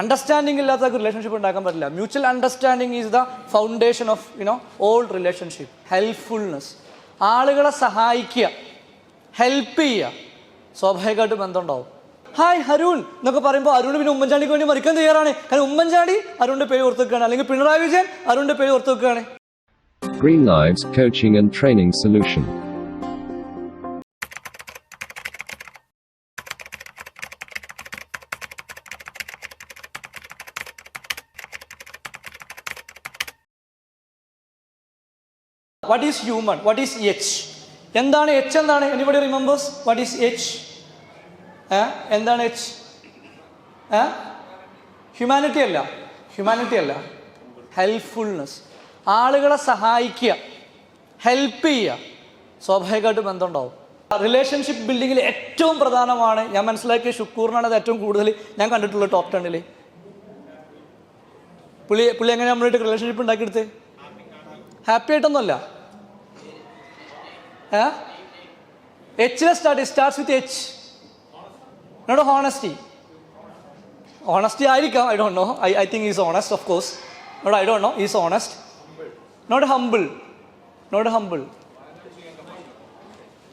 Understanding ഇല്ലാത്ത relationship ഉണ്ടാക്കാൻ പറ്റില്ല. Mutual understanding is the foundation of all relationship. Helpfulness, ആളുകളെ സഹായിക്കുക, ഹെൽപ്പ് ചെയ്യുക, സ്വാഭാവികമായിട്ട് ബന്ധം ഉണ്ടാവും. ഹായ് ഹരുൺ എന്നൊക്കെ പറയുമ്പോൾ അരുൺ പിന്നെ ഉമ്മൻചാണ്ടിക്ക് വേണ്ടി മരിക്കാൻ തയ്യാറാണ്. കാരണം ഉമ്മൻചാണ്ടി അരുണിന്റെ പേര് ഓർത്ത് വെക്കുകയാണ്, അല്ലെങ്കിൽ പിണറായി വിജയൻ അരുണിന്റെ പേര് ഓർത്ത് വെക്കുകയാണ്. Greenlives Coaching and Training Solution. What is human? What is H? എന്താണ് H? എന്താണ്? Anybody remembers? What is H? എന്താണ് H? ഹ്യൂമാനിറ്റി അല്ല, ഹ്യൂമാനിറ്റി അല്ല, ഹെൽപ്ഫുൾനെസ്, ആളുകളെ സഹായിക്കുക, ഹെൽപ്പ് ചെയ്യുക, സ്വാഭാവികമായിട്ട് ബന്ധം ഉണ്ടാവും. റിലേഷൻഷിപ്പ് ബിൽഡിങ്ങിൽ ഏറ്റവും പ്രധാനമാണ്, ഞാൻ മനസ്സിലാക്കിയ ഷുക്കൂറിനാണ് അത് ഏറ്റവും കൂടുതൽ ഞാൻ കണ്ടിട്ടുള്ളത് ടോപ്പ് 10. പുള്ളി എങ്ങനെ നമ്മളായിട്ട് റിലേഷൻഷിപ്പ് ഉണ്ടാക്കിയെടുത്ത്? ഹാപ്പി ആയിട്ടൊന്നുമല്ല. Starts with H. Not honesty. Honesty ആയിരിക്കാം, I don't know. I think is honest, of course. Not I don't know, is honest. Not humble, not humble.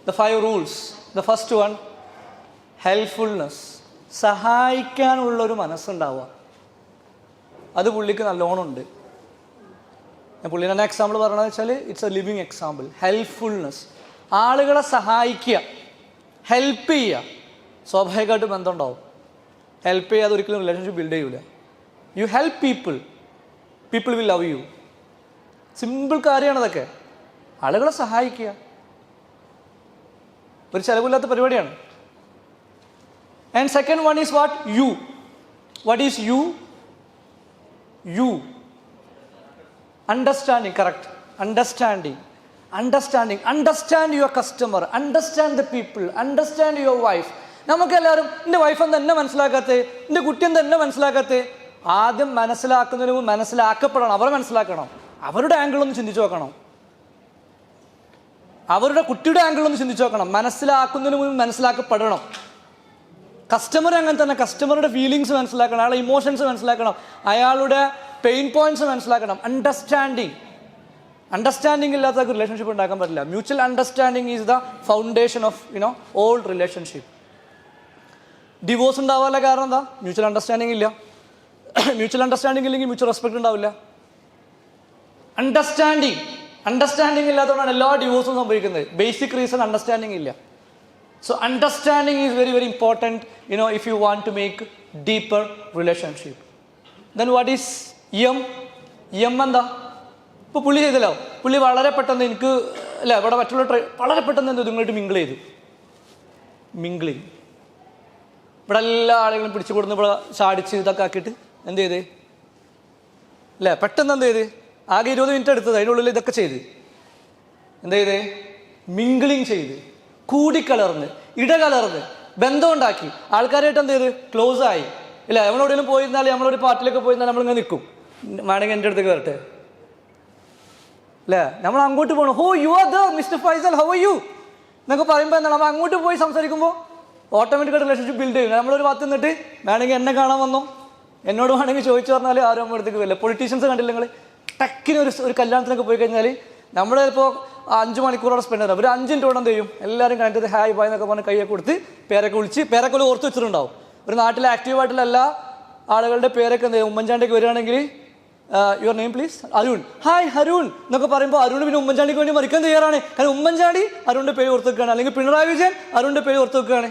The 5 rules. The first one, helpfulness. സഹായിക്കാനുള്ളൊരു മനസ്സുണ്ടാവുക. അത് പുള്ളിക്ക് നല്ലോണം ഉണ്ട്. ഞാൻ പുള്ളിനെ തന്നെ എക്സാമ്പിൾ പറയണമെന്ന് വെച്ചാൽ ഇറ്റ്സ് എ ലിവിങ് എക്സാമ്പിൾ. ഹെൽപ്ഫുൾനെസ്, ആളുകളെ സഹായിക്കുക, ഹെൽപ്പ് ചെയ്യുക, സ്വാഭാവികമായിട്ട് ബന്ധം ഉണ്ടാവും. ഹെൽപ്പ് ചെയ്യാതെ ഒരിക്കലും റിലേഷൻഷിപ്പ് ബിൽഡ് ചെയ്യൂല. You help people, people will love you. Simple കാര്യമാണ് അതൊക്കെ. ആളുകളെ സഹായിക്കുക ഒരു ചിലവില്ലാത്ത പരിപാടിയാണ്. And second one is what? You. What is you? You understanding. Correct. Understanding. Understand your customer, understand the people, understand your wife. നമുക്കെല്ലാവരും എൻ്റെ വൈഫ് എന്താ എന്നെ മനസ്സിലാക്കാത്തേ, എൻ്റെ കുട്ടി എന്താ എന്നെ മനസ്സിലാക്കാത്തേ? ആദ്യം മനസ്സിലാക്കുന്നതിന് മുമ്പ് മനസ്സിലാക്കപ്പെടണം. അവരെ മനസ്സിലാക്കണം. അവരുടെ ആംഗിളൊന്ന് ചിന്തിച്ചു നോക്കണം. അവരുടെ കുട്ടിയുടെ ആംഗിളൊന്ന് ചിന്തിച്ചു നോക്കണം. മനസ്സിലാക്കുന്നതിന് മുമ്പ് മനസ്സിലാക്കപ്പെടണം. കസ്റ്റമർ അങ്ങനെ തന്നെ. കസ്റ്റമറുടെ ഫീലിങ്സ് മനസ്സിലാക്കണം, അയാളുടെ ഇമോഷൻസ് മനസ്സിലാക്കണം, അയാളുടെ പെയിൻ പോയിന്റ്സ് മനസ്സിലാക്കണം. അണ്ടർസ്റ്റാൻഡിങ് ഇല്ലാത്ത റിലേഷൻഷിപ്പ് ഉണ്ടാക്കാൻ പറ്റില്ല. Mutual understanding is the foundation of all relationship. Divorce ഉണ്ടാവാനുള്ള കാരണം എന്താ? മ്യൂച്വൽ അണ്ടർസ്റ്റാൻഡിങ് ഇല്ല. മ്യൂച്വൽ അണ്ടർസ്റ്റാൻഡിങ് ഇല്ലെങ്കിൽ മ്യൂച്വൽ റെസ്പെക്ട് ഉണ്ടാവില്ല. അണ്ടർസ്റ്റാൻഡിങ് ഇല്ലാത്തതുകൊണ്ടാണ് എല്ലാ ഡിവോഴ്സും സംഭവിക്കുന്നത്. ബേസിക് റീസൺ അണ്ടർസ്റ്റാൻഡിങ് ഇല്ല. So understanding is very very important if you want to make deeper relationship. Then what is എം? എന്താ? ഇപ്പോൾ പുള്ളി ചെയ്തല്ലോ, പുള്ളി വളരെ പെട്ടെന്ന് എനിക്ക് അല്ല ഇവിടെ മറ്റുള്ള വളരെ പെട്ടെന്ന് എന്ത് ഇതുങ്ങളായിട്ട് മിങ്കിൾ ചെയ്തു. മിങ്കിളിങ്. ഇവിടെ എല്ലാ ആളുകളും പിടിച്ചു കൊടുന്ന് ഇവിടെ ചാടിച്ച് ഇതൊക്കെ ആക്കിയിട്ട് എന്ത് ചെയ്ത് അല്ലേ? പെട്ടെന്ന് എന്ത് ചെയ്ത്? ആകെ 20 മിനിറ്റ് എടുത്തത്, അതിനുള്ളിൽ ഇതൊക്കെ ചെയ്ത് എന്ത് ചെയ്ത്? മിങ്കിളിങ് ചെയ്ത്, കൂടിക്കലർന്ന്, ഇടകലർന്ന്, ബന്ധം ഉണ്ടാക്കി, ആൾക്കാരായിട്ട് എന്ത് ചെയ്ത്? ക്ലോസ് ആയി. ഇല്ല, നമ്മളെവിടെയെങ്കിലും പോയിരുന്നാൽ, നമ്മളൊരു പാർട്ടിയിലൊക്കെ പോയിരുന്നാൽ നമ്മളിങ്ങനെ നിൽക്കും, വേണമെങ്കിൽ എൻ്റെ അടുത്തേക്ക് വരട്ടെ അല്ലേ? നമ്മൾ അങ്ങോട്ട് പോകണം. ഹോ you are the mister Faisal, how are you എന്നൊക്കെ പറയുമ്പോൾ എന്താണ്, നമ്മൾ അങ്ങോട്ട് പോയി സംസാരിക്കുമ്പോൾ ഓട്ടോമാറ്റിക്കായിട്ട് റിലേഷൻഷിപ്പ് ബിൽഡ് ചെയ്യും. നമ്മളൊരു ഭാഗത്ത് നിന്നിട്ട് വേണമെങ്കിൽ എന്നെ കാണാൻ വന്നോ, എന്നോട് വേണമെങ്കിൽ ചോദിച്ചു പറഞ്ഞാൽ ആരും നമ്മുടെ അടുത്തേക്ക് വരില്ല. പൊളിറ്റീഷ്യൻസ് കണ്ടില്ല നിങ്ങൾ? ടക്കിന് ഒരു കല്യാണത്തിനൊക്കെ പോയി കഴിഞ്ഞാൽ നമ്മൾ ഇപ്പോൾ 5 മണിക്കൂറോടെ സ്പെൻഡ് ചെയ്യണം. ഒരു 5 മിനിറ്റ് എന്ത് ചെയ്യും? എല്ലാവരും കണ്ടിട്ട് ഹായ് ബായ് എന്നൊക്കെ പറഞ്ഞ് കൈയൊക്കെ കൊടുത്ത് പേരൊക്കെ വിളിച്ച് പേരൊക്കെ ഓർത്ത് വെച്ചിട്ടുണ്ടാവും. ഒരു നാട്ടിലെ ആക്റ്റീവായിട്ടുള്ള എല്ലാ ആളുകളുടെ പേരൊക്കെ എന്ത് ചെയ്യും? ഉമ്മൻചാണ്ടിക്ക് വരികയാണെങ്കിൽ your name please, Arun. Hi Harun എന്നൊക്കെ പറയുമ്പോൾ അരുൺ പിന്നെ ഉമ്മൻചാണ്ടിക്ക് വേണ്ടി മരിക്കാൻ തയ്യാറാണ്. കാരണം ഉമ്മൻചാണ്ടി അരുണിന്റെ പേര് ഓർത്ത് വെക്കുകയാണ്, അല്ലെങ്കിൽ പിണറായി വിജയൻ അരുണിന്റെ പേര് ഓർത്ത് വെക്കുകയാണ്.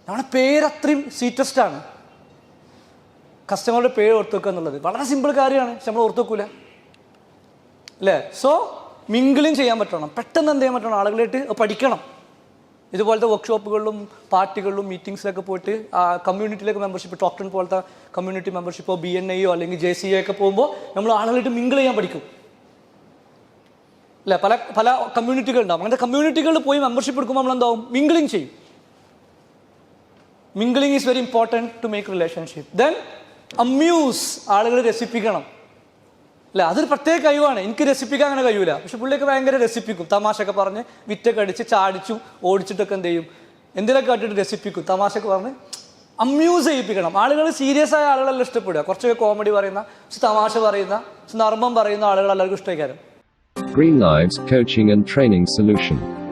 നമ്മുടെ പേര് അത്രയും സ്വീറ്റസ്റ്റ് ആണ്. കസ്റ്റമറുടെ പേര് ഓർത്ത് വെക്കുക എന്നുള്ളത് വളരെ സിമ്പിൾ കാര്യമാണ്, പക്ഷെ നമ്മൾ ഓർത്ത് വെക്കൂല അല്ലേ? സോ മിങ്കിളിങ് ചെയ്യാൻ പറ്റണം. പെട്ടെന്ന് എന്ത് ചെയ്യാൻ പറ്റണം? ആളുകളായിട്ട് പഠിക്കണം. ഇതുപോലത്തെ വർക്ക്ഷോപ്പുകളിലും പാർട്ടികളിലും മീറ്റിംഗ്സിലൊക്കെ പോയിട്ട് കമ്മ്യൂണിറ്റിയിലേക്ക് മെമ്പർഷിപ്പ്, ടോപ്പ് 10 പോലത്തെ കമ്മ്യൂണിറ്റി മെമ്പർഷിപ്പോ BNIയോ അല്ലെങ്കിൽ JCA ഒക്കെ പോകുമ്പോൾ നമ്മൾ ആളുകളായിട്ട് മിങ്കിൾ ചെയ്യാൻ പഠിക്കും അല്ലേ? പല കമ്മ്യൂണിറ്റികൾ ഉണ്ടാവും. അങ്ങനത്തെ കമ്മ്യൂണിറ്റികളിൽ പോയി മെമ്പർഷിപ്പ് എടുക്കുമ്പോൾ നമ്മൾ എന്താവും? മിങ്കിളിങ് ചെയ്യും. Mingling is very important to make relationship. Then amuse, ആളുകൾ രസിപ്പിക്കണം അല്ല, അതൊരു പ്രത്യേക കഴിവാണ്. എനിക്ക് രസിപ്പിക്കാൻ അങ്ങനെ കഴിയൂല, പക്ഷെ പുള്ളിയൊക്കെ ഭയങ്കര രസിപ്പിക്കും. തമാശയൊക്കെ പറഞ്ഞ് വിറ്റൊക്കെ അടിച്ച് ചാടിച്ചു ഓടിച്ചിട്ടൊക്കെ എന്ത് ചെയ്യും? എന്തിനൊക്കെ കാട്ടിയിട്ട് രസിപ്പിക്കും, തമാശയൊക്കെ പറഞ്ഞ് അമ്യൂസ് ചെയ്യിപ്പിക്കണം. ആളുകൾ സീരിയസ് ആയ ആളുകളെല്ലാം ഇഷ്ടപ്പെടുക. കുറച്ചൊക്കെ കോമഡി പറയുന്ന, തമാശ പറയുന്ന, നർമ്മം പറയുന്ന ആളുകൾ എല്ലാവർക്കും ഇഷ്ടമായിരിക്കും. Greenlives Coaching and Training Solution.